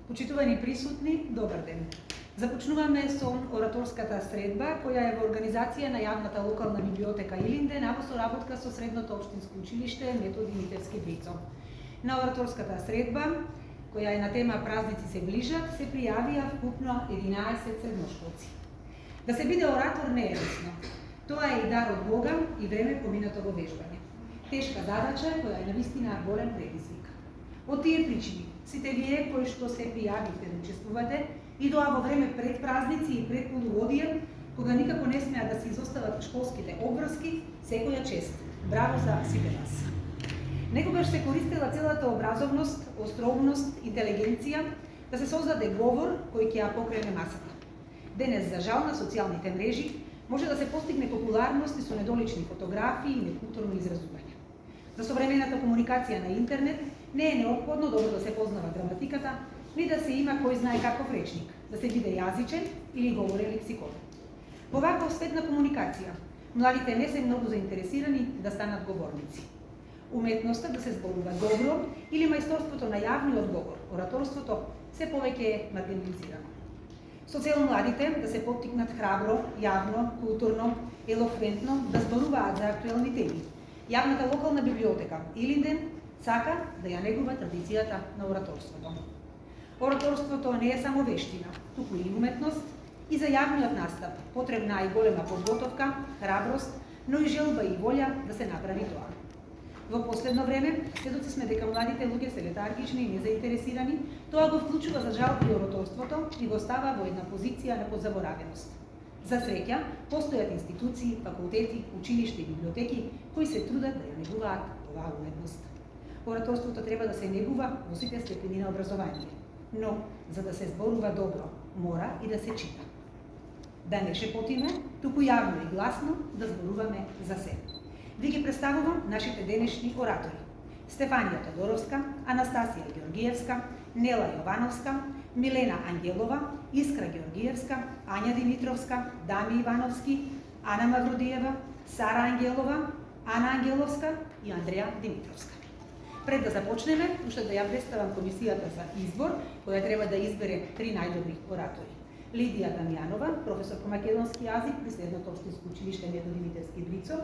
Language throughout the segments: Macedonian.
Почитувани присутни, добар ден. Започнуваме со ораторската средба, која е во организација на јавната локална библиотека Илинден, а во соработка со Средното општинско училиште Методи Митевски Брицо. На ораторската средба, која е на тема Празници се ближат, се пријавија вкупно 11 средношколци. Да се биде оратор не е лесно. Тоа е и дар од Бога и време поминато во вежбање. Тешка задача која е навистина голем предизвик. Од тие причини, сите вие кои што се пријавите да учествувате, идоа во време пред празници и пред полугодија, кога никако не смеа да се изостават школските обврски, секоја чест. Браво за сите вас. Некогаш се користела целата образовност, остроумност, интелигенција да се создаде говор кој ќе ја покрене масата. Денес, за жал, на социјалните мрежи може да се постигне популарност и со недолични фотографии и некултурно изразување. За современата комуникација на интернет не е неопходно добро да се познава граматиката, ни да се има кој знае каков речник, да се биде јазичен или говорен лексикон. Во ваков свет на комуникација, младите не се многу заинтересирани да станат говорници. Уметноста да се зборува добро или мајсторството на јавниот говор, ораторството, се повеќе е маргинализирано. Со цел младите да се поттикнат храбро, јавно, културно, елоквентно да зборуваат за актуелни теми. Јавната локална библиотека Илинден сака да ја негува традицијата на ораторството. Ораторството не е само вештина, туку и уметност, и за јавниот настап потребна и голема подготовка, храброст, но и желба и волја да се направи тоа. Во последно време, сведоци сме дека младите луѓе се летаргични и незаинтересирани, тоа го вклучува за жал при ораторството и го става во една позиција на подзаборавеност. За среќа, постојат институции, факултети, училишта и библиотеки кои се трудат да ја негуваат оваа уметност. Ораторството треба да се негува во сите степени на образование, но за да се зборува добро, мора и да се чита. Да не шепотиме, туку јавно и гласно да зборуваме за себе. Ви ги представувам нашите денешни оратори. Стефанија Тодоровска, Анастасија Георгиевска, Нела Јовановска, Милена Ангелова, Искра Георгиевска, Ања Димитровска, Дами Ивановски, Ана Мавродиева, Сара Ангелова, Ана Ангеловска и Андреја Димитровска. Пред да започнеме, уште да ја представам комисијата за избор, која треба да избере 3 најдобри оратори. Лидија Дамјанова, професор по македонски јазик при Средното општинско училиште Методи Митевски Брицо,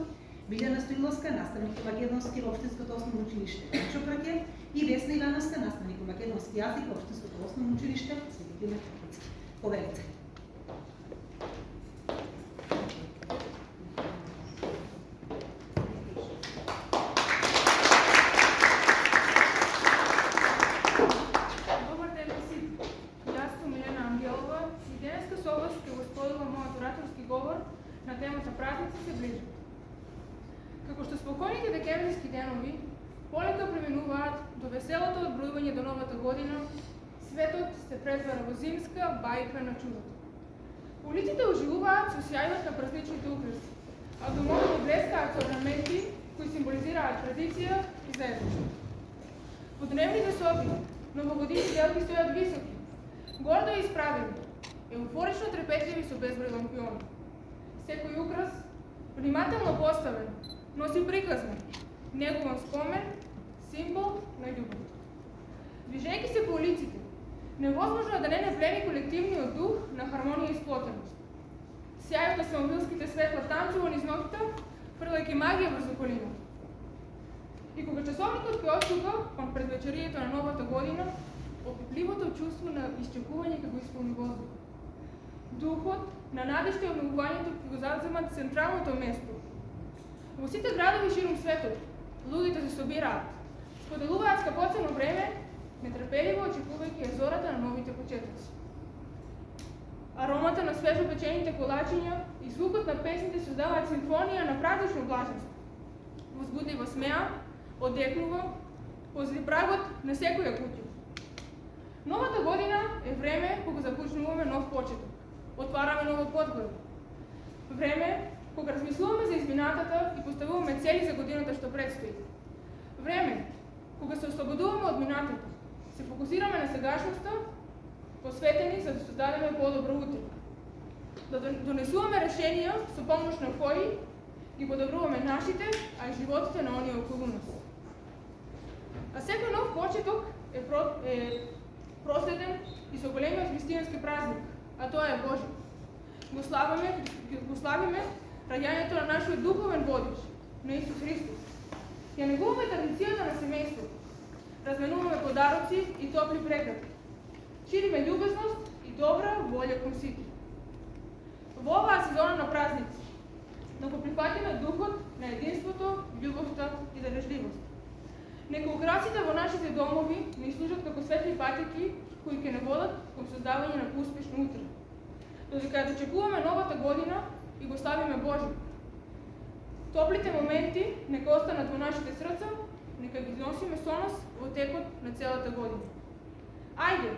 Билјана Стоиловска, наставник по македонски во Општинското основно училиште Печо Праке и Весна Ивановска, наставник по македонски јазик во Општинското основно училиште Свети Климент Охридски. Повелете. Добар ден на сите. Јас сум Милена Ангелова и денеска со вас ќе го споделам мојот ораторски говор на темата Празници се ближат. Како што спокојните декемвриски денови полека преминуваат до веселото одбројување до новата година, светот се претвара во зимска бајка на чудото. Улиците оживуваат со сјајот на празничните украси, а домовите блескаат со орнаменти кои символизираат традиција и заедништво. Во дневните соби новогодишни елки стојат високи, гордо и исправени, еуфорично трепетливи со безброј лампиони. Секој украс, внимателно поставен, носи приказна, негуван спомен, символ на љубов. Движејќи се по улиците, невозможно е да не наплени колективниот дух на хармонија и сплотеност. Сјајот на самобилските светла танцува низ ноќта, фрлајќи магија врз околината. И кога часовникот ќе отчука кон предвечерието на новата година, опипливото чувство на исчекување ќе го исполни воздух. Духот на надежта и обновувањето ќе го заземат централното место. Во сите градови ширум светот, луѓето се собираат, споделуваат скапоцено време, нетрпеливо очекувајќи ја зората на новите почетоци. Аромата на свежо печените колачиња и звукот на песните создаваат симфонија на празнично блаженство. Возбудлива смеа одекнува позади прагот на секоја куќа. Новата година е време кога започнуваме нов почеток. Отвараме нова подгода. Време кога размислуваме за изминатата и поставуваме цели за годината што предстои. Време кога се ослободуваме од минатото, се фокусираме на сегашноста, посветени за да создадеме подобро утре. Да донесуваме решенија со помош на кои ги подобруваме нашите, а и животите на оние околу нас. А секој нов почеток е проследен и со големиот христијански празник, а тоа е Божик. Го славиме раѓањето на нашиот духовен водич, на Исус Христос. Ја негуваме традицијата на семејството. Разменуваме подароци и топли прекрати. Шириме љубезност и добра волја кон сите. Во оваа сезона на празници, да го прифатиме духот на единството, љубовта и дарежливост. Нека украсите во нашите домови ни служат како светли патеки кои ќе не водат кон создавање на успешно утре. Додека ја дочекуваме новата година и го славиме Божик. Топлите моменти нека останат во нашите срца, нека ги носиме со нас во текот на целата година. Ајде,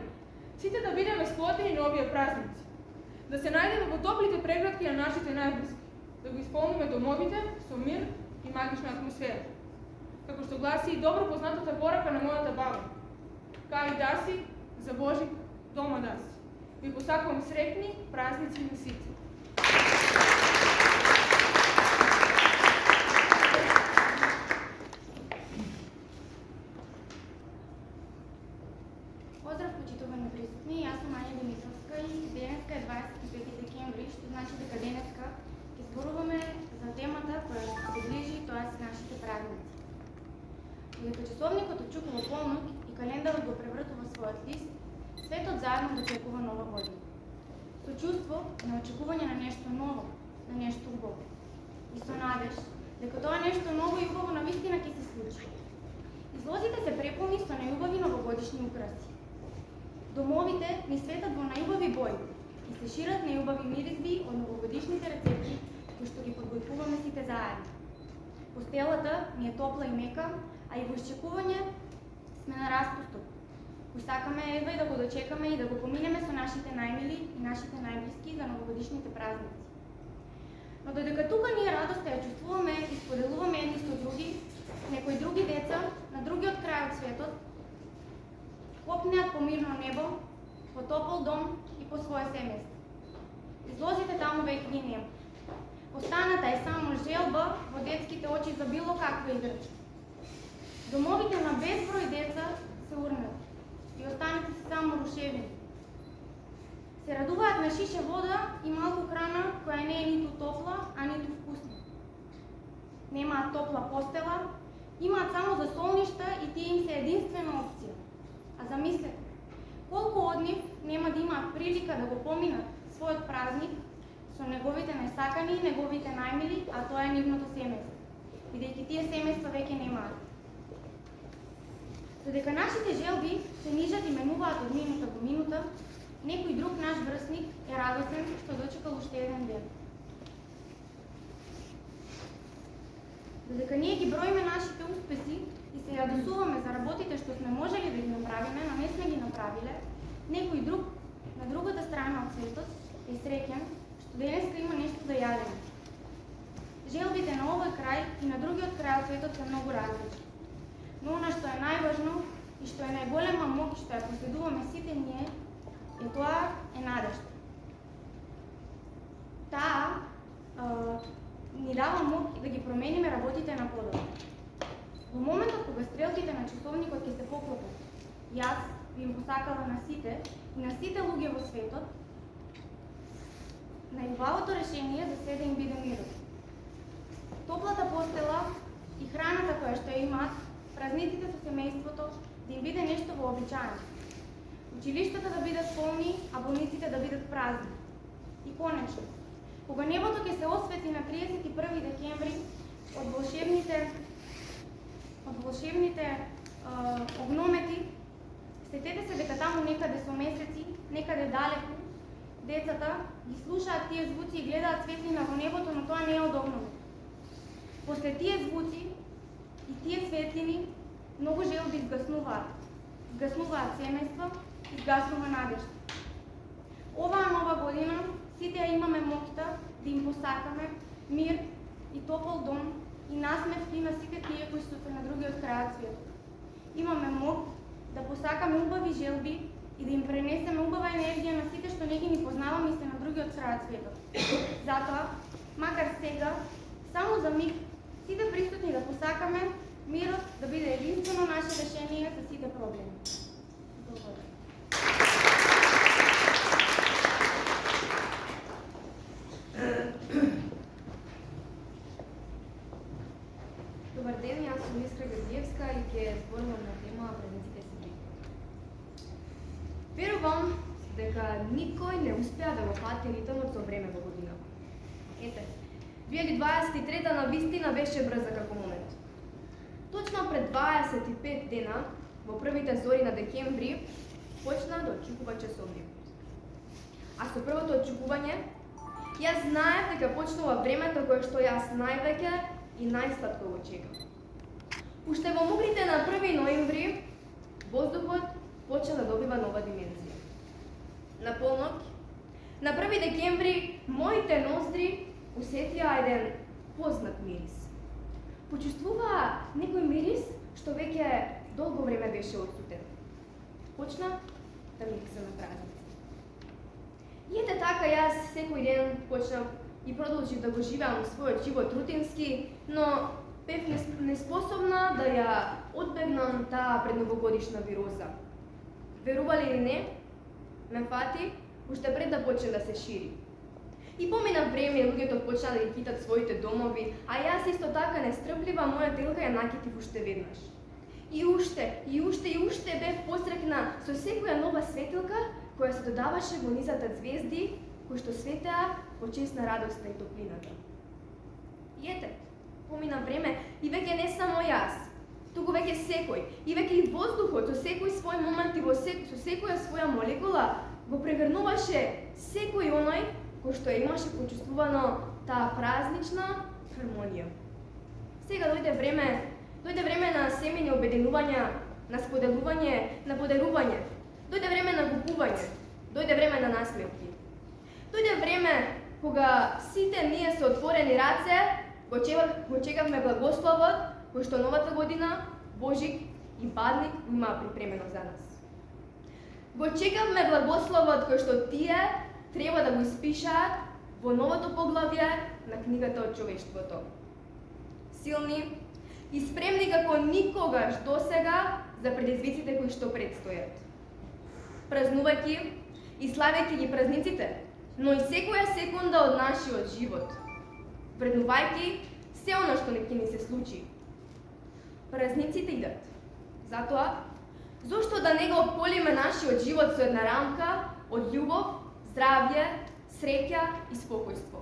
сите да бидеме сплотени на овие празници, да се најдеме во топлите преградки на нашите најблиски, да го исполниме домовите со мир и магична атмосфера. Како што гласи и добро познатата порака на мојата баба. Кај даси, за Божик, дома даси. Ви посакувам среќни празници на сите. Поздрав, почитувани присутни, јас сум Ања Димитровска и денеска е 25 декември, што значи дека денеска ќе зборуваме за темата која што се ближи, тоа се нашите празници. Додека часовникот отчукува полнок и календарот го превртува својот лист, светот заедно дочекува нова година. Со чувство на очекување на нешто ново, на нешто убаво. И со надеж дека тоа нешто ново и убаво навистина ќе се случи. Излозите се преполни со најубави новогодишни украси. Домовите ни светат во најубави бои и се шират најубави миризби од новогодишните рецепти кои што ги подготвуваме сите заедно. Постелата ни е топла и мека, а и во исчекување сме на распусток, кој сакаме едва и да го дочекаме и да го поминеме со нашите најмили и нашите најблиски за новогодишните празници. Но додека тука ние радоста ја чувствуваме и споделуваме едни со други, некои други деца на другиот крај од светот копнеат по мирно небо, по топол дом и по своје семејство. Излозите таму веќе ги нема. Останата е само желба во детските очи за било каква играчка. Домовите на безброј деца се урнат и останете се само рушевини. Се радуваат на шише вода и малку храна која не е ниту топла, а ниту вкусна. Немаат топла постела, имаат само засолништа и тие им се единствена опција. А замислете, колку од нив нема да имаат прилика да го поминат својот празник со неговите најсакани, неговите најмили, а тоа е нивното семејство, бидејќи тие семејства веќе немаат. Додека нашите желби се нижат и менуваат од минута во минута, некој друг наш врсник е радосен што дочекал уште еден ден. Додека ние ги броиме нашите успеси и се јадосуваме за работите што сме можеле да ги направиме, но не сме ги направиле, некој друг на другата страна од светот е среќен што денеска има нешто да јадеме. Желбите на овој крај и на другиот крај од светот се многу различни. Но она што е најважно и што е најголема мок и што ја поседуваме сите ние, е тоа е надежда. Таа ни дава мок да ги промениме работите на подобро. Во моментот кога стрелките на часовникот ќе се поклопат, јас би им посакала на сите и на сите луѓе во светот најубавото решение за се да им биде мирот. Топлата постела и храната која што ја имаат, празниците со семејството да им биде нешто вообичаено. Училиштата да бидат полни, а болниците да бидат празни. И конечно, кога небото ќе се освети на 31 декември од волшебните огномети, сетете се дека таму некаде со месеци, некаде далеку, децата ги слушаат тие звуци и гледаат светлина во небото, но тоа не е од огномет. После тие звуци и тие светлини, многу желби изгаснуваат. Изгаснуваат семејства, изгаснува надежда. Оваа нова година сите ја имаме моќта да им посакаме мир и топол дом и насмевки на сите тие кои што се на другиот крај од светот. Имаме мок да посакаме убави желби и да им пренесеме убава енергија на сите што не ги ни познаваме и се на другиот крај од светот. Затоа, макар сега, само за миг, сите присутни да посакаме мирот да биде единствено наше решение за сите проблеми. Благодарам. Верувам дека никој не успеа да го фати ритмот со време во година. Ете, 2023 на вистина беше брза како момент. Точно пред 25 дена, во првите зори на декември, почна да отчукува часовникот. А со првото отчукување, јас знаев дека почнува времето кое што јас највеќе и најсладко го чекам. Уште во мугрите на 1 ноември, воздухот почна да добива нова димензија. На полноќ, на 1 декември, моите ноздри усетија еден познат мирис. Почувствуваа некој мирис што веќе долго време беше отсутен. Почна да мириса на празници. И ете така јас секој ден почнав и продолжив да го живеам својот живот рутински, но бев неспособна да ја одбегнам таа предновогодишна вироза. Верували или не, ме фати уште пред да почне да се шири. И помина време, луѓето почна да ги китат своите домови, а јас исто така нестрплива моја телка ја накитив уште веднаш. И уште бев посрекна со секоја нова светилка која се додаваше во низата звезди, кои што светеа во чест на радоста и топлината. И ете, помина време и веќе не само јас, туку веќе секој, и веќе и воздухот со секој свој момент и со секоја своја молекула го прегрнуваше секој оној кој што имаше почувствувано таа празнична хармонија. Сега дојде време на семени обединувања, на споделување, на подарување. Дојде време на купување, дојде време на насмевки. Дојде време кога сите ние со отворени раце го чекавме благословот кој што новата година, Божик и Бадник имаа припремено за нас. Го чекавме благословот кој што тие треба да го испишаат во новото поглавје на книгата од човештвото. Силни и спремни како никогаш досега за предизвиците кои што предстојат. Празнувајќи и славејќи ги празниците, но и секоја секунда од нашиот живот, вреднувајќи се она што ќе ни се случи. Празниците идат. Затоа, зошто да не го обколиме нашиот живот со една рамка од љубов, здравје, среќа и спокојство.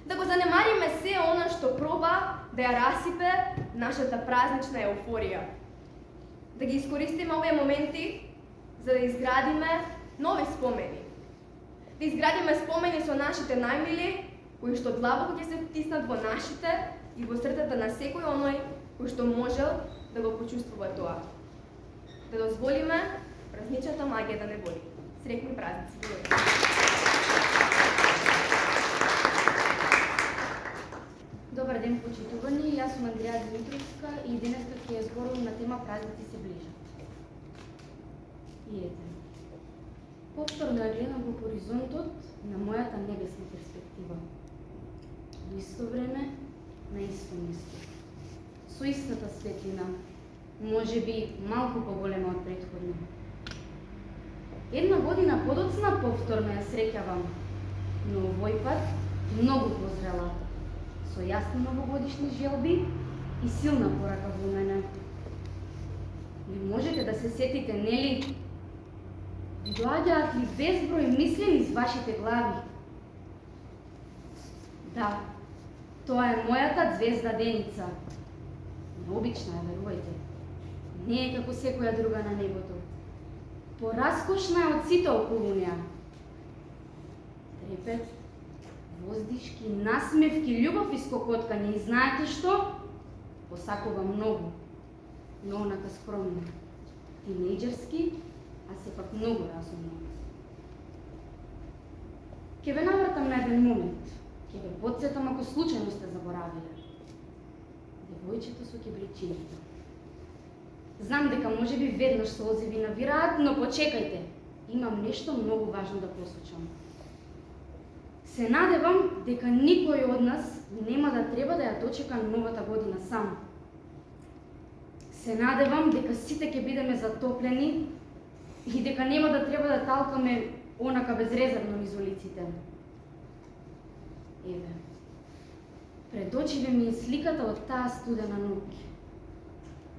Да го занемариме се она што проба да ја расипе нашата празнична еуфорија. Да ги искористиме овие моменти за да изградиме нови спомени. Да изградиме спомени со нашите најмили, кои што длабоко ќе се втиснат во нашите и во срцата на секој оној кој што можел да го почувствува тоа. Да дозволиме празничната магија да не води. Среќни празници! Добар ден, почитувани. Јас сум Андреја Димитровска и денеска ќе ја зборувам на тема празници се ближат. И ете, повторно ја гледам во хоризонтот на мојата небесна перспектива. Во исто време, на исто место. Со истата светлина, може би малку поголема од претходно. Една година подоцна повторно ја среќавам, но овој пат многу позрела, со јасни новогодишни желби и силна порака во мене. Ви можете да се сетите, нели? Ви доаѓаат ли безброј мисли низ вашите глави? Да, тоа е мојата звезда Деница. Необична е, верувајте. Не е како секоја друга на небото. Пораскошна е од сите околу неа. Трепет, воздишки, насмевки, љубов и скокоткање. И знаете што? Посакува многу, но онака скромно. Тинејџерски, а сепак многу разумно. Ке ве навртам на еден момент. Ке ве подсетам ако случајно сте заборавиле. Девојчето со кебричините. Знам дека може би веднаш солзи ви навираат, но почекајте. Имам нешто многу важно да посочам. Се надевам дека никој од нас нема да треба да ја дочека новата година сам. Се надевам дека сите ќе бидеме затоплени и дека нема да треба да талкаме онака безрезервно низ улиците. Еве, пред очиве ми е сликата од таа студена ноќ.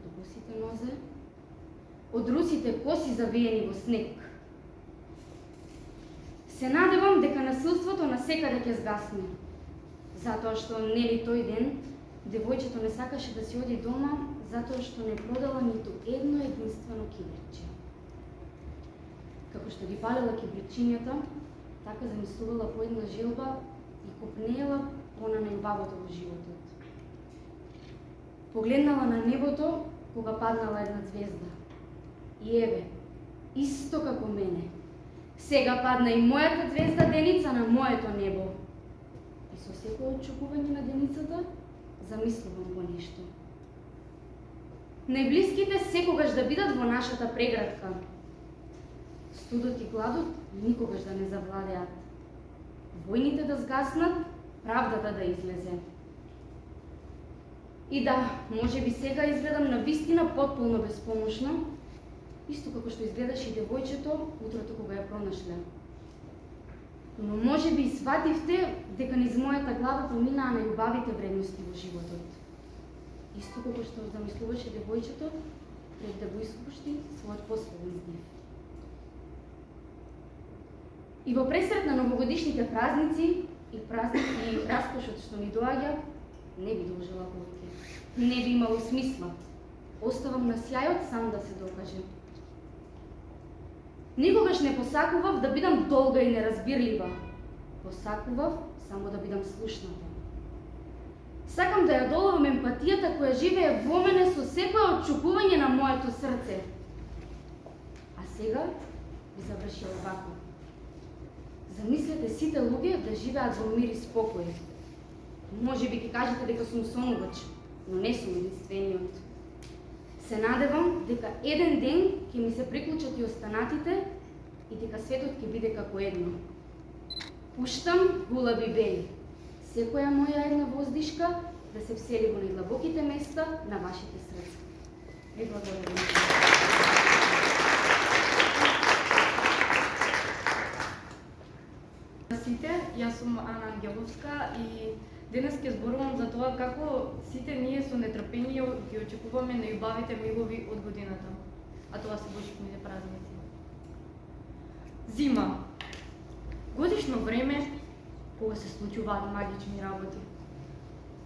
До босите нозе, од русите коси завиени во снег, Се надевам дека насилството насекаде ќе згасне, затоа што нели тој ден девојчето не сакаше да си оди дома, затоа што не продала ниту едно единствено кибриче. Како што ги палела кибричињата, така замислувала по една желба и копнеела она најубавото во животот. Погледнала на небото кога паднала една звезда. И еве, исто како мене, сега падна и мојата звезда деница на моето небо. И со секој очекување на деницата, замислувам го нешто. Најблиските секогаш да бидат во нашата преградка. Студот и гладот никогаш да не завладеат. Војните да згаснат, правдата да излезе. И да, може би сега изгледам на вистина потполно безпомошно, исто како што изгледаше и девојчето утрото кога ја пронашле. Но може би свативте дека низ мојата глава поминаа најубавите вредности во животот. Исто како што замислуваше девојчето пред да го испушти својот последен здив. И во пресрет на новогодишните празници и раскошот што ми доаѓа, не би должела повеќе. Не би имало смисла. Оставам на сјајот сам да се докаже. Никогаш не посакував да бидам долга и неразбирлива. Посакував само да бидам слушната. Сакам да ја доловам емпатијата која живее во мене со секое отчукување на моето срце. А сега би завршил овако. Замислете сите луѓе да живеат во мир и спокој. Може би ќе кажете дека сум сонувач, но не сум единствениот. Се надевам дека еден ден ќе ми се приклучат и останатите и дека светот ќе биде како едно. Пуштам гулаби бели, секоја моја една воздишка да се всели во најдлабоките места на вашите срца. Ви благодарам. Сите, јас сум Ана Ангеловска и денес ќе зборувам за тоа како сите ние со нетрпение ги очекуваме најубавите мигови од годината, а тоа се божикните празници. Зима. Годишно време кога се случуваат магични работи.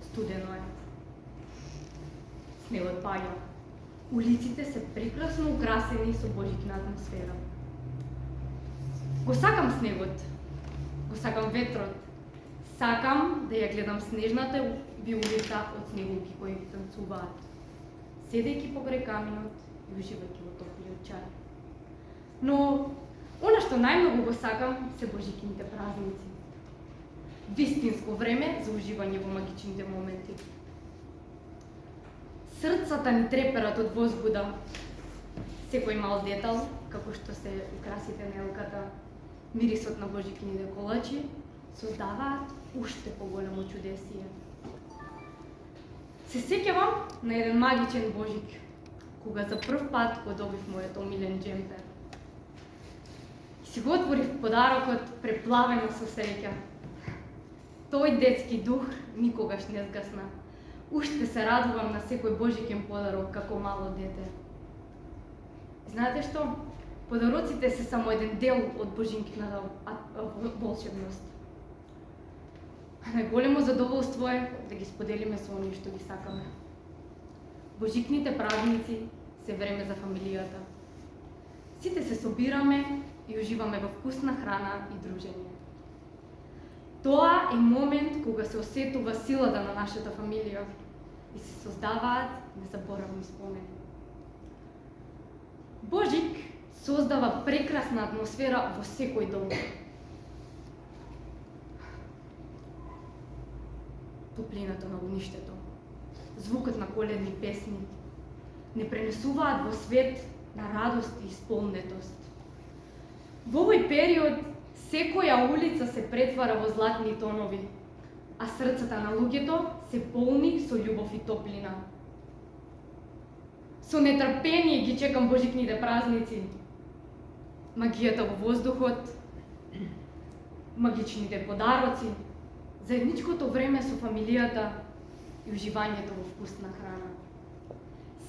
Студено е. Снегот паѓа. Улиците се прекрасно украсени со божикна атмосфера. Го сакам снегот. Го сакам ветрот. Сакам да ја гледам снежната виулица од снегулки кои танцуваат, седејќи покрај каминот и уживајќи во топлиот чај. Но она што најмногу го сакам се божикните празници. Вистинско време за уживање во магичните моменти. Срцата ни треперат од возбуда. Секој мал детал, како што се украсите на елката, мирисот на божикните колачи, создаваат уште поголемо чудесие. Се сеќавам на еден магичен божик, кога за прв пат го добив мојот омилен джемпер. Си го отворив подарокот преплавена со среќа. Тој детски дух никогаш не згасна. Уште се радувам на секој божикен подарок како мало дете. Знаете што? Подароците се само еден дел од божинкината волшебност. Најголемо задоволство е да ги споделиме со оние што ги сакаме. Божикните празници се време за фамилијата. Сите се собираме и уживаме во вкусна храна и дружење. Тоа е момент кога се осетува силата на нашата фамилија и се создаваат незаборавни спомени. Божик создава прекрасна атмосфера во секој дом. Топлината на огништето, звукот на коледни песни не пренесуваат во свет на радост и исполнетост. Во овој период секоја улица се претвара во златни тонови, а срцата на луѓето се полни со љубов и топлина. Со нетрпение ги чекам божикните празници. Магијата во воздухот, магичните подароци, заедничкото време со фамилијата и уживањето во вкусна храна.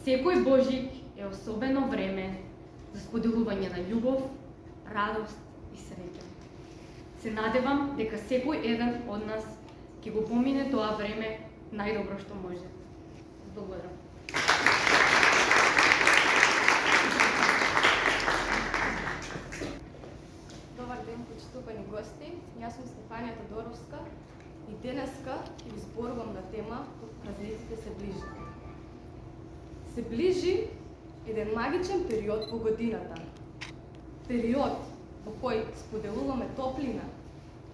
Секој божик е особено време за споделување на љубов, радост и среќа. Се надевам дека секој еден од нас ќе го помине тоа време најдобро што може. Благодарам. Добар ден, почитувани гости. Јас сум Стефанија Тодоровска и денеска ќе ви зборувам на тема празниците се ближи. Се ближи еден магичен период во годината. Период во кој споделуваме топлина.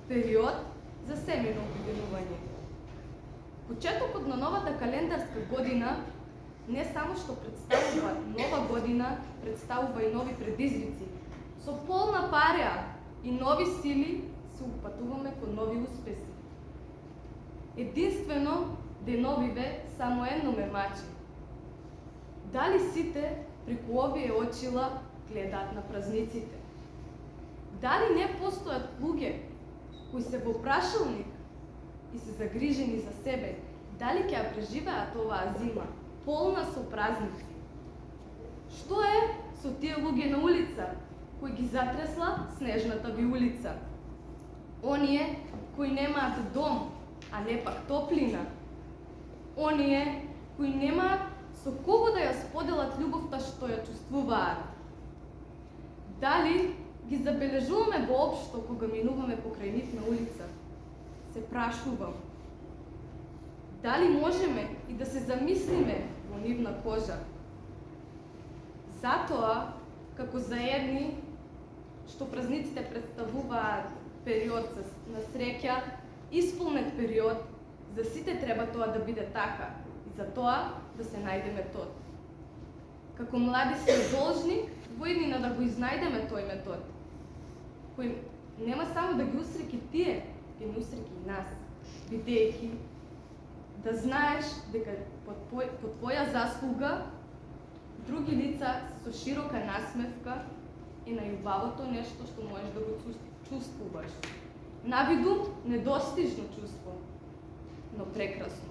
Период за семејно обединување. Почетокот на новата календарска година не само што представува нова година, представува и нови предизвици. Со полна пареа и нови сили се упатуваме кон нови успеси. Единствено деновиве само едно ме мачи. Дали сите преку овие очила гледаат на празниците? Дали не постојат луѓе кои се во прашалник и се загрижени за себе? Дали ќе ја преживеат оваа зима, полна со празници? Што е со тие луѓе на улица, кои ги затресла снежната виулица? Оние кои немаат дом, а не пак топлина? Оние кои немаат со кого да ја споделат љубовта што ја чувствуваат? Дали ги забележуваме воопшто кога минуваме покрај нив на улица? Се прашувам. Дали можеме и да се замислиме во нивна кожа? Затоа, како за едни, што празниците представуваат период на среќа, исполнет период, за сите треба тоа да биде така и за тоа да се најде метод. Како млади сме должни во иднина да го изнајдеме тој метод, кој нема само да ги усреќи тие, ќе ни усреќи и нас, бидејќи да знаеш дека по твоја заслуга други лица со широка насмевка е најубавото нешто што можеш да го чувствуваш. Навиду недостижно чувство, но прекрасно.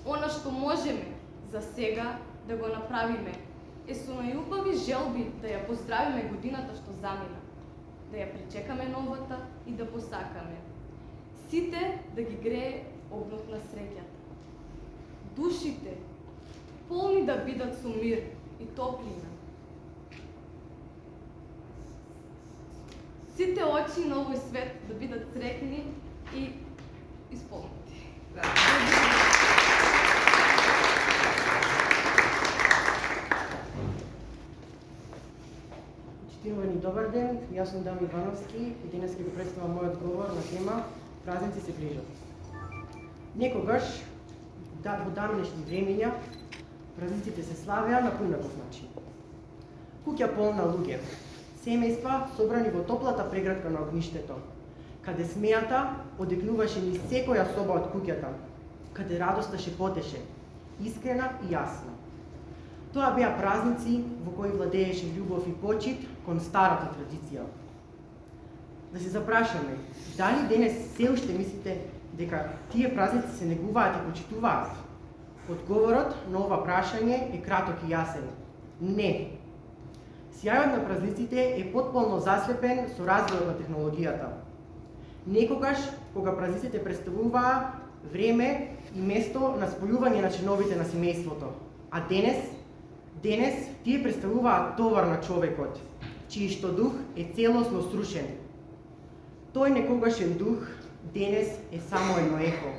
Она што можеме за сега да го направиме е со најубави желби да ја поздравиме годината што замина, да ја причекаме новата и да посакаме. Сите да ги грее огнот на среќата. Душите полни да бидат со мир и топлина. Сите очи на овој свет да бидат среќни и исполнети. Почитувани, добар ден, јас сум Дами Ивановски и денес ќе го представам мојот говор на тема Празници се ближат. Некогаш, во давнешни времења, празниците се славеа на поинаков начин. Куќа полна луѓе, семејства собрани во топлата преградка на огништето, каде смејата одекнуваше низ секоја соба од куќата, каде радоста шепотеше, искрена и јасна. Тоа беа празници во кои владееше љубов и почит кон старата традиција. Да се запрашаме, дали денес се уште мислите дека тие празници се негуваат и почитуваат? Одговорот на ова прашање е краток и јасен. Не. Сјајот на празниците е потполно заслепен со развојот на технологијата. Некогаш, кога празниците представуваа време и место на спојување на членовите на семејството, а денес тие представуваат товар на човекот, чиј што дух е целосно срушен. Тој некогашен дух денес е само едно ехо,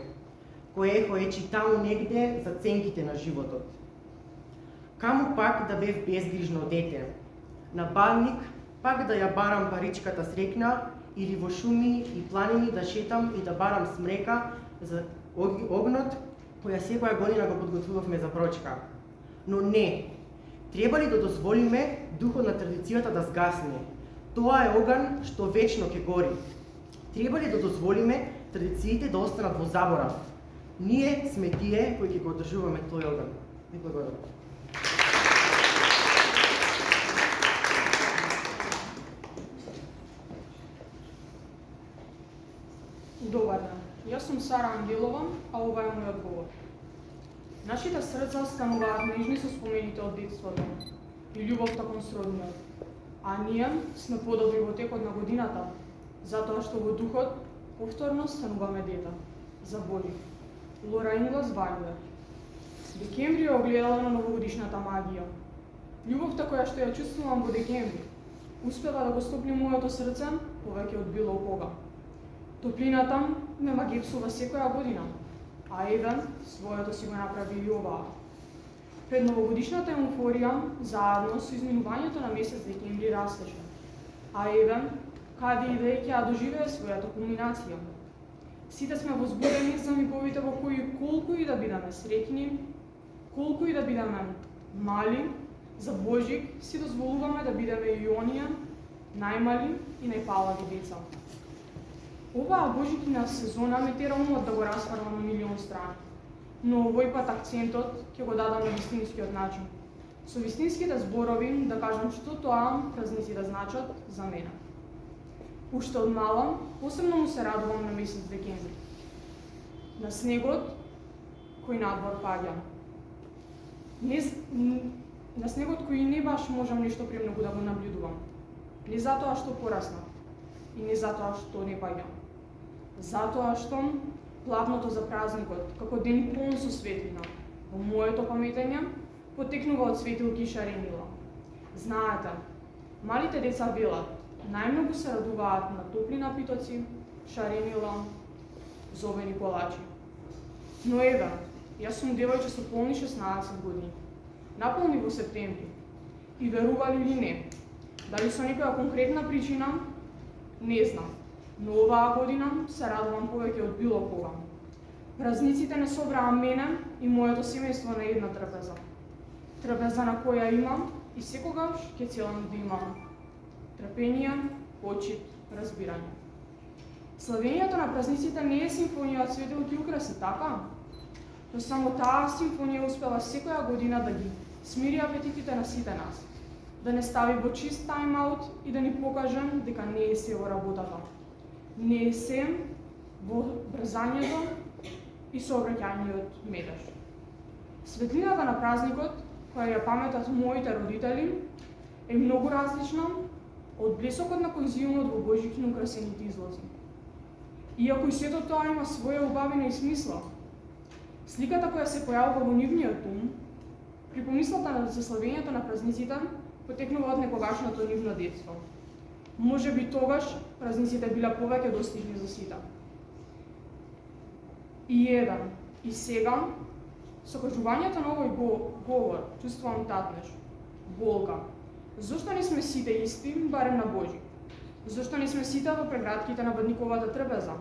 кое ехо е таму негде за ценките на животот. Каму пак да бев безгрижно дете, на бавник пак да ја барам паричката срекна или во шуми и планини да шетам и да барам смрека за огнот која секоја година го подготвувавме за прочка. Но не, треба ли да дозволиме духот на традицијата да згасне? Тоа е оган што вечно ќе гори. Треба ли да дозволиме традициите да останат во заборав? Ние сме тие кои ќе го одржуваме тој оган. Ви благодарам. Добар ден, јас сум Сара Ангелова, а ова е мојот говор. Нашите срца стануваат нежни со спомените од детството и љубовта кон сродниот, а ние сме подобри во текот на годината затоа што во духот повторно стануваме дета. За Божик. Лора Инглас Вайлер. Декември е огледало на новогодишната магија. Љубовта која што ја чувствувам во декември, успела да го стопли моето срце повеќе од било кога. Топлината ме магипсува секоја година, а Евен своето си го направи и оваа. Пред новогодишната еуфорија, заедно со изминувањето на месец декември растеше, а Евен, каде и да е, ќе ја доживее својата кулминација. Сите сме возбудени за миговите во кои колку и да бидеме среќни, колку и да бидеме мали, за Божик си дозволуваме да бидеме и оние најмали и најпалави деца. Оваа Божикина сезона ме тера умот да го расфрлам на милион страни, но овој пат акцентот ќе го дадам на вистинскиот начин. Со вистинските зборови да кажам што тоа празниците значат за мене. Уште од мала, посебно му се радувам на месец декември. На снегот кој надвор паѓа. На снегот кој не баш можам нешто премногу да го наблюдувам. Не затоа што пораснав и не затоа што не паѓа. Затоа што плавното за празникот, како ден полн со светлина, во моето паметење потекнува од светилки и шаренила. Знаете, малите деца велат, најмногу се радуваат на топли напитоци, шаренила, зовени колачи. Но еве, јас сум девојче со полни 16 години. Наполни во септември. И верували или не, дали со некоја конкретна причина, не знам. Но оваа година се радувам повеќе од било кога. Празниците не собраа мене и моето семејство на една трпеза. Трпеза на која имам и секогаш ќе целам да имам трпение, почит, разбирање. Славењето на празниците не е симфонија од светилки и украси, така? Но само таа симфонија успела секоја година да ги смири апетитите на сите нас, да не стави во чист тайм-аут и да ни покаже дека не е се во работата. Не е се во брзањето и сообраќајниот медеж. Светлината на празникот, која ја паметат моите родители, е многу различна од блесокот на конзилмот во Божикино украсените излози. Иако и сето тоа има своја убавина и смисла, сликата која се појавува во нивниот ум, при помислата за славењето на празниците, потекнува од некогашното нивно детство. Може би тогаш празниците биле повеќе достижни за сите. И еден, и сега, со кажувањето на овој говор, чувствувам татнеж, болка. Зошто не сме сите исти, барем на Божик? Зошто не сме сите во прегратките на Бадниковата трпеза?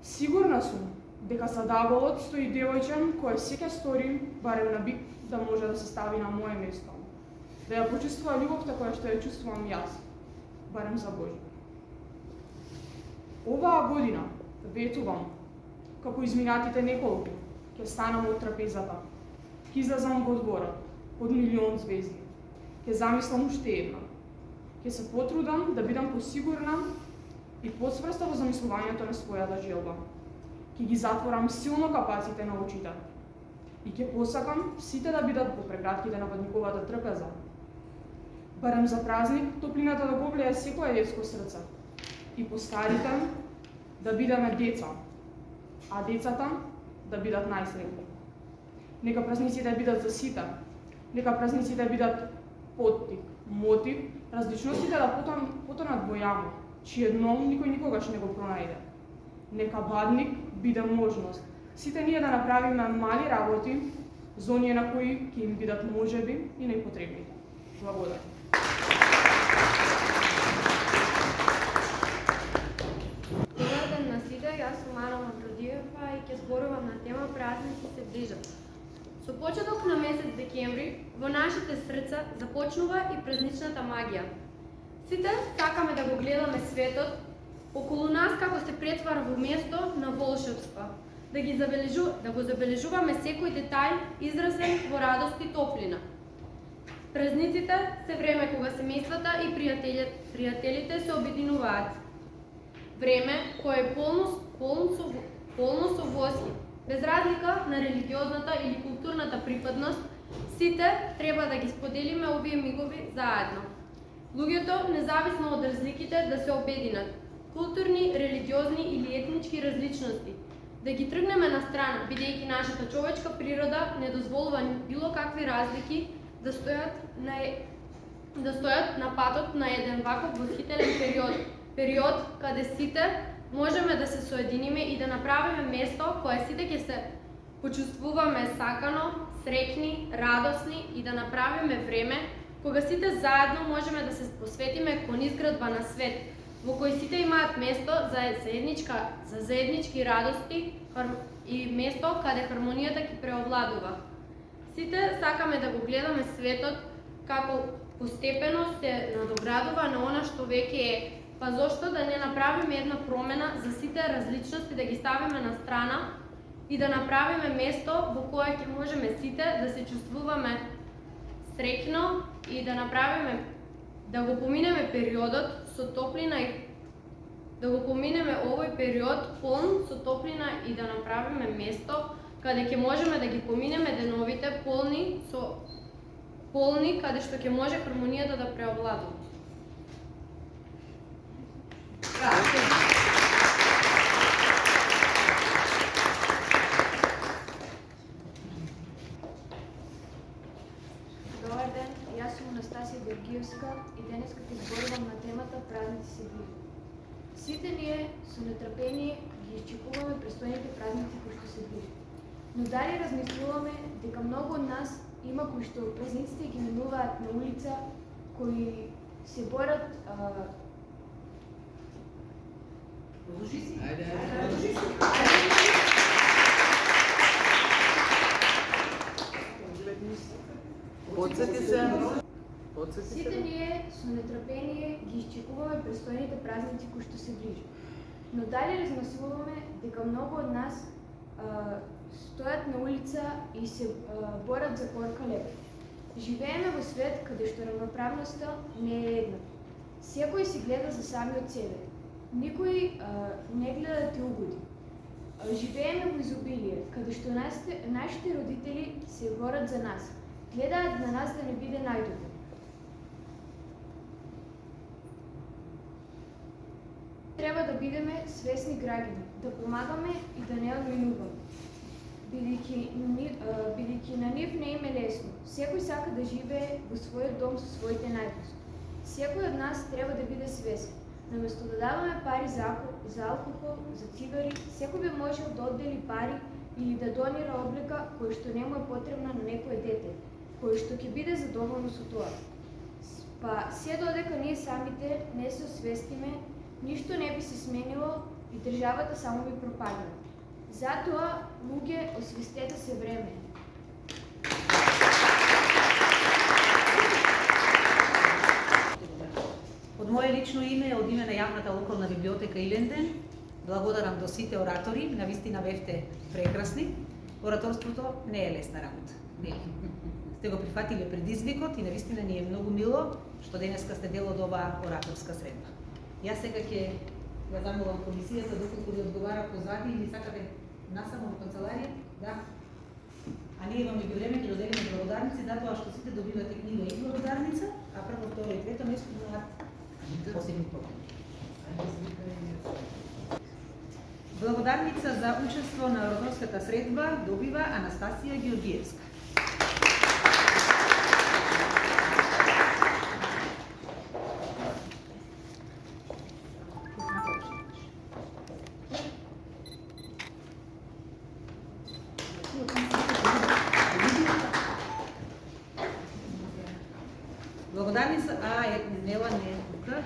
Сигурна сум дека за даболот стои девојче кој се ќе стори, барем на бик, да може да се стави на моје место. Да ја почувствува љубовта која што ја чувствувам јас, барем за Божик. Оваа година, ветувам, како изминатите неколку, ќе станам од трапезата, ќе излезам во дворот, под милион звезди, ќе замислам уште една, ќе се потрудам да бидам посигурна и подсврста во замислувањето на својата желба, ќе ги затворам силно капаците на очите и ќе посакам сите да бидат во прегратките на Бадниковата трпеза. Барем за празник топлината да го влее секое детско срце и постарите да бидеме деца, а децата да бидат најсреќни. Нека празниците бидат за сите, нека празниците бидат поттик, мотив, различностите да потонат во јама, чиј дном никој никогаш не го пронајде. Нека Бадник биде можност сите ние да направиме мали работи за оние на кои ќе им бидат можеби и најпотребните. Благодарам. Добар ден на сите, јас сум Ана Мавродиева и ќе зборувам на тема празници се ближат. Со почеток на месец декември, во нашите срца започнува и празничната магија. Сите сакаме да го гледаме светот околу нас како се претвара во место на волшебства, да го забележуваме секој детај изразен во радост и топлина. Празниците се време кога семејствата и пријателите се обединуваат. Време кое е полно со возги. Без разлика на религиозната или културната припадност, сите треба да ги споделиме овие мигови заедно. Луѓето, независно од разликите, да се обединат. Културни, религиозни или етнички различности. Да ги тргнеме на страна, бидејќи нашата човечка природа не дозволува било какви разлики да стојат на патот на еден ваков восхителен период каде сите можеме да се соединиме и да направиме место кое сите ќе се почувствуваме сакано, среќни, радосни и да направиме време кога сите заедно можеме да се посветиме кон изградба на свет, во кој сите имаат место за заеднички радости и место каде хармонијата ќе преовладува. Сите сакаме да го гледаме светот како постепено се надоградува на она што веќе е, па зошто да не направиме една промена за сите различности, да ги ставиме на страна и да направиме место во кое ќе можеме сите да се чувствуваме среќно и да го поминеме периодот со топлина и да го поминеме овој период полн со топлина и да направиме место каде ќе можеме да ги поминеме деновите полни каде што ќе може хармонијата да преовладува. Добар ден, јас сум Анастасија Георгиевска и денеска ќе зборувам на темата Празници се ближат. Сите ние со нетрпение ги изчекуваме престојните празници кои што се ближат. Но дали размислуваме дека многу од нас има кои што празниците ги минуваат на улица, кои се борат Сите ние со нетрпение ги изчекуваме престојните празници кои што се ближат. Но дали размислуваме дека многу од нас стојат на улица и се борат за корка леп. Живееме во свет каде што равноправноста не е една. Секој си гледа за самиот себе. Никој не гледа да ти угоди. Живееме во изобилие, каде што нашите родители се борат за нас. Гледаат на нас да не биде најдобро. Треба да бидеме свесни граѓани, да помагаме и да не одминуваме. Бидејќи на нив не им е лесно. Секој сака да живее во својот дом со своите најблиски. Секој од нас треба да биде свесен. Наместо да даваме пари за алкохол, за цигари, секој би можел да оддели пари или да донира облека која што не му е потребна на некое дете, кој што ќе биде задоволно со тоа. Па се додека ние самите не се освестиме, ништо не би се сменило и државата само би пропаднала. Затоа, луѓе, освестете се време. Од мое лично име, од име на јавната локална библиотека Иленден, благодарам до сите оратори, навистина бевте прекрасни. Ораторството не е лесна работа. Не е. Сте го прифатиле предизвикот и навистина ни е многу мило што денеска сте дел од оваа ораторска средба. Јас сега ќе ја замолам комисијата доколку ви одговара позади или сакате насамо во канцеларија, да. А ние имаме време ќе доделиме благодарници, затоа што сите добивате книга и благодарница, а прво, второ и трето место имаат посебни поклони. Благодарница за учество на ораторската средба добива Анастасија Георгиевска. Благодарница, Нела не е тука.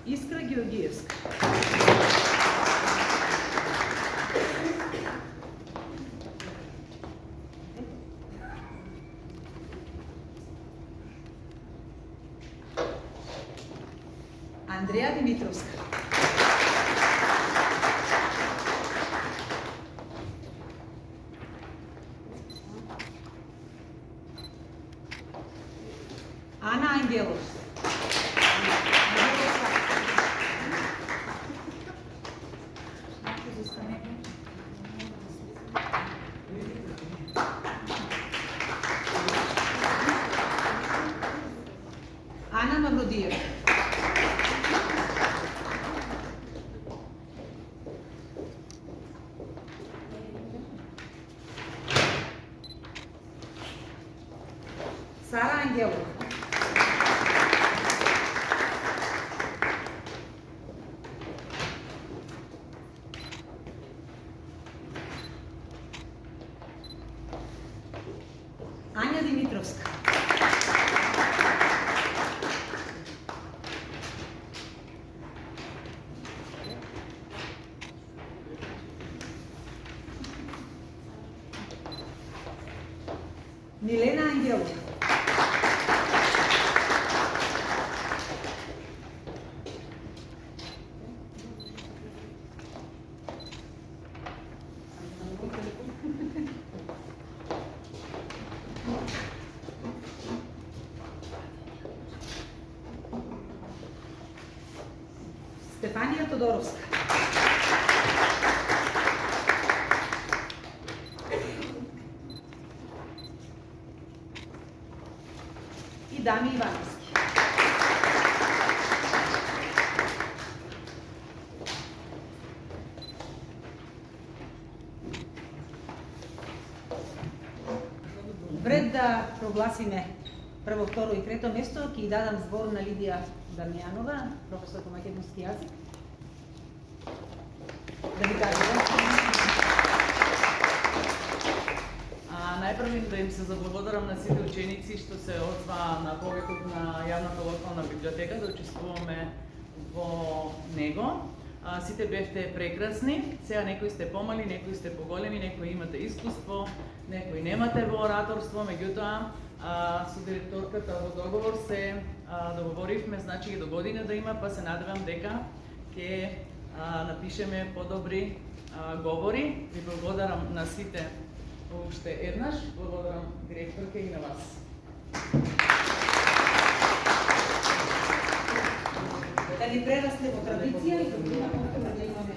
Искра Георгиевска. Андреја Димитровска. Ана Ангелов. Методиев. Сара Ангелова. Ања Димитровска. Милена Ангелова. Стефанија Тодоровска. И Дами Ивановски. Пред да прогласиме прво, второ и трето место, ќе дадам збор на Лидија Дамјанова, професор по македонски јазик. Да ви кажете. Најпрво да им се заблагодарам на сите ученици што се оdzва на повикот на јавната локална библиотека да учествуваме во него. Сите бевте прекрасни. Сега некои сте помали, некои сте поголеми, некои имате искуство, некои немате во ораторство, меѓутоа со директорката во договор се договоривме, значи и до година да има, па се надевам дека ќе напишеме подобри говори. Ви благодарам на сите уште еднаш, благодарам директорке и на вас. Да ни прерасне во традиција и да имаме.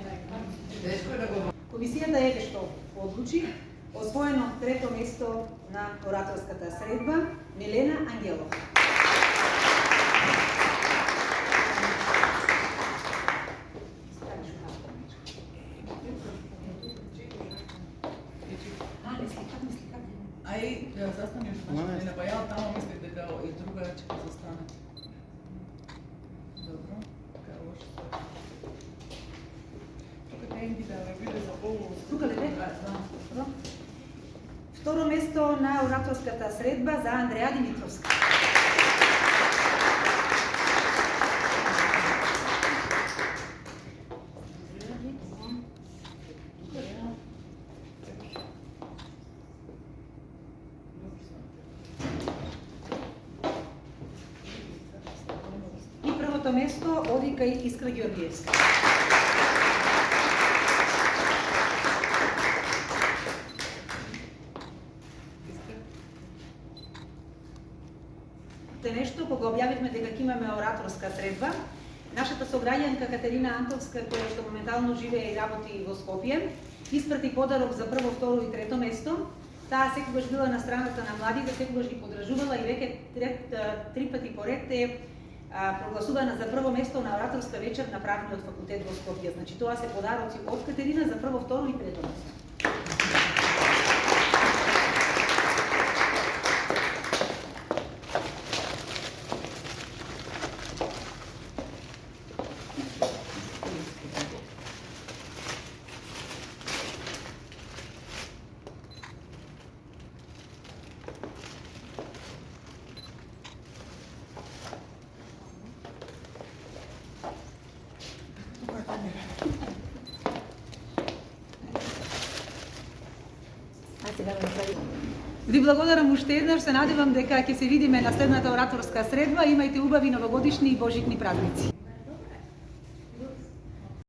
Комисијата е што одлучи освоено трето место на ораторската средба Милена Ангелова. Ај, ја застани уште Милена, па ја тамо мислев дека и друга ќе застане. Добро, кај лошо. Тука тенги да ме биде за полу. Тука ли бе? Да. Второ место на ораторската средба за Андреја Димитровска. И првото место оди кај Искра Ѓоргиевска. Нешто, кога објавивме дека ќе имаме ораторска средба, нашата сограѓанка Катерина Антовска, која што моментално живее и работи во Скопје, испрати подарок за прво, второ и трето место. Таа секогаш била на страната на младите, секогаш ги поддржувала и веќе три пати поред е прогласувана за прво место на ораторска вечер на Правниот факултет во Скопје. Значи тоа се подароци од Катерина за прво, второ и трето место. Ви благодарам уште еднаш, се надевам дека ќе се видиме на следната ораторска средба. Имајте убави новогодишни и божитни празници.